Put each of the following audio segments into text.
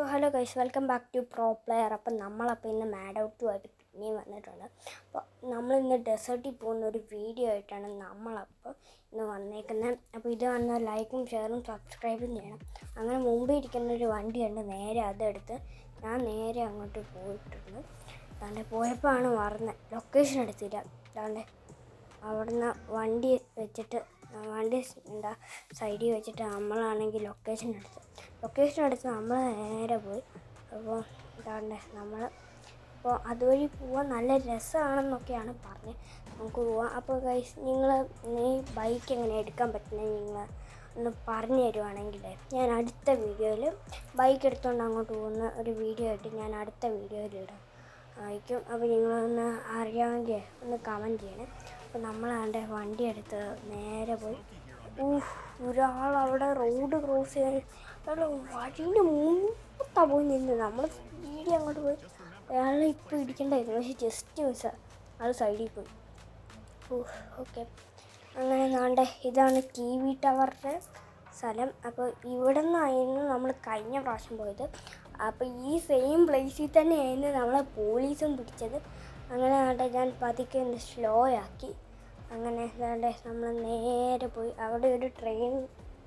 അപ്പോൾ hello guys, welcome back to pro player. അപ്പം നമ്മളപ്പോൾ ഇന്ന് മാഡ് ഔട്ട് ആയിട്ട് പിന്നെയും വന്നിട്ടുണ്ട്. അപ്പോൾ നമ്മളിന്ന് ഡെസേർട്ടിൽ പോകുന്ന ഒരു വീഡിയോ ആയിട്ടാണ് നമ്മളപ്പോൾ ഇന്ന് വന്നേക്കുന്നത്. അപ്പോൾ ഇത് വന്ന ലൈക്കും ഷെയറും സബ്സ്ക്രൈബും ചെയ്യണം. അങ്ങനെ മുമ്പേ ഇരിക്കുന്ന ഒരു വണ്ടിയുണ്ട്, നേരെ അതെടുത്ത് ഞാൻ നേരെ അങ്ങോട്ട് പോയിട്ടുണ്ട്. അതാണ്ട് പോയപ്പോഴാണ് മറന്നത്, ലൊക്കേഷൻ എടുത്തില്ല. അതാണ്ട് അവിടുന്ന് വണ്ടി വെച്ചിട്ട് എന്താ സൈഡിൽ വെച്ചിട്ട് നമ്മളാണെങ്കിൽ ലൊക്കേഷൻ എടുത്ത് നമ്മൾ നേരെ പോയി. അപ്പോൾ എന്താണ്ട് നമ്മൾ അപ്പോൾ അതുവഴി പോവാൻ നല്ല രസമാണെന്നൊക്കെയാണ് പറഞ്ഞത്. നമുക്ക് പോവാം. അപ്പോൾ ഗൈസ്, ഈ ബൈക്ക് എങ്ങനെ എടുക്കാൻ പറ്റുന്നത് നിങ്ങൾ ഒന്ന് പറഞ്ഞു തരുവാണെങ്കിൽ ഞാൻ അടുത്ത വീഡിയോയിൽ ബൈക്ക് എടുത്തുകൊണ്ട് അങ്ങോട്ട് പോകുന്ന ഒരു വീഡിയോ ആയിട്ട് ഞാൻ അടുത്ത വീഡിയോയിൽ ഇടാം ആയിരിക്കും. അപ്പോൾ നിങ്ങളൊന്ന് അറിയാമെങ്കിൽ ഒന്ന് കമൻറ്റ് ചെയ്യണേ. അപ്പോൾ നമ്മളാണ്ട് വണ്ടി എടുത്ത് നേരെ പോയി. ഒരാൾ അവിടെ റോഡ് ക്രോസ് ചെയ്യാൻ വഴീൻ്റെ മുമ്പത്താണ് പോയി നിന്ന്. നമ്മൾ സ്പീഡിൽ അങ്ങോട്ട് പോയി. അയാളെ ഇപ്പോൾ ഇടിക്കേണ്ടായിരുന്നു, പക്ഷേ ജസ്റ്റ് മിസ്സാണ്, ആൾ സൈഡിൽ പോയി. ഓക്കെ, അങ്ങനെ നാണ്ടെ ഇതാണ് TV ടവറിൻ്റെ സ്ഥലം. അപ്പോൾ ഇവിടെ നിന്നായിരുന്നു നമ്മൾ കഴിഞ്ഞ പ്രാവശ്യം പോയത്. അപ്പോൾ ഈ സെയിം പ്ലേസിൽ തന്നെയായിരുന്നു നമ്മളെ പോലീസും പിടിച്ചത്. അങ്ങനെ നാണ്ടെ ഞാൻ പതുക്കെ ഒന്ന് സ്ലോ ആക്കി. അങ്ങനെ നാണ്ടെ നമ്മൾ നേരെ പോയി. അവിടെ ഒരു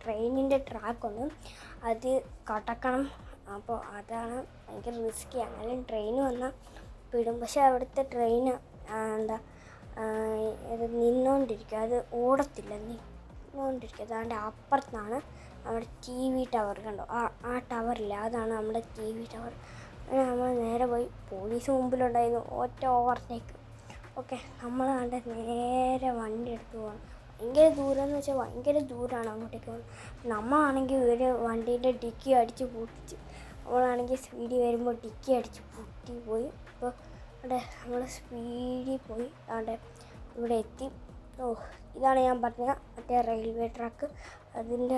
ട്രെയിനിൻ്റെ ട്രാക്കുണ്ട്, അത് കടക്കണം. അപ്പോൾ അതാണ് ഭയങ്കര റിസ്ക്കി. അങ്ങനെ ട്രെയിൻ വന്നാൽ വിടും, പക്ഷെ അവിടുത്തെ ട്രെയിൻ ഇത് നിന്നുകൊണ്ടിരിക്കുക, അത് ഓടത്തില്ല, നിന്നുകൊണ്ടിരിക്കുക. അതുകൊണ്ട് അപ്പുറത്താണ് നമ്മുടെ TV ടവർ. കണ്ടോ, ആ ടവറില്ല, അതാണ് നമ്മുടെ TV ടവർ. അങ്ങനെ നമ്മൾ നേരെ പോയി. പോലീസ് മുമ്പിലുണ്ടായിരുന്നു, ഒറ്റ ഓവർടേക്ക്. ഓക്കെ, നമ്മൾ കണ്ട് നേരെ വണ്ടി എടുത്ത് പോകണം. ഭയങ്കര ദൂരമെന്ന് വെച്ചാൽ ഭയങ്കര ദൂരമാണ് അങ്ങോട്ടേക്ക് പോകുന്നത്. നമ്മളാണെങ്കിൽ ഒരു വണ്ടീൻ്റെ ഡിക്കി അടിച്ച് പൊട്ടിച്ച്, നമ്മളാണെങ്കിൽ സ്പീഡിൽ വരുമ്പോൾ ഡിക്കി അടിച്ച് പൊട്ടി പോയി. അപ്പോൾ അവിടെ നമ്മൾ സ്പീഡിൽ പോയി. അവിടെ ഇവിടെ എത്തി. ഇതാണ് ഞാൻ പറഞ്ഞ മറ്റേ റെയിൽവേ ട്രാക്ക്, അതിൻ്റെ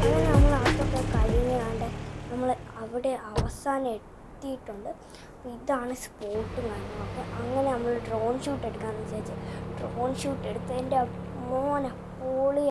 അങ്ങനെ നമ്മൾ അതൊക്കെ കഴിഞ്ഞാണ്ട് നമ്മൾ അവിടെ അവസാനം എത്തിയിട്ടുണ്ട്. അപ്പോൾ ഇതാണ് സ്പോട്ടും കാര്യങ്ങളൊക്കെ. അങ്ങനെ നമ്മൾ ഡ്രോൺ ഷൂട്ട് എടുക്കാമെന്ന് വിചാരിച്ചു. ഡ്രോൺ ഷൂട്ട് എടുത്തതിൻ്റെ മോനെ പൊളി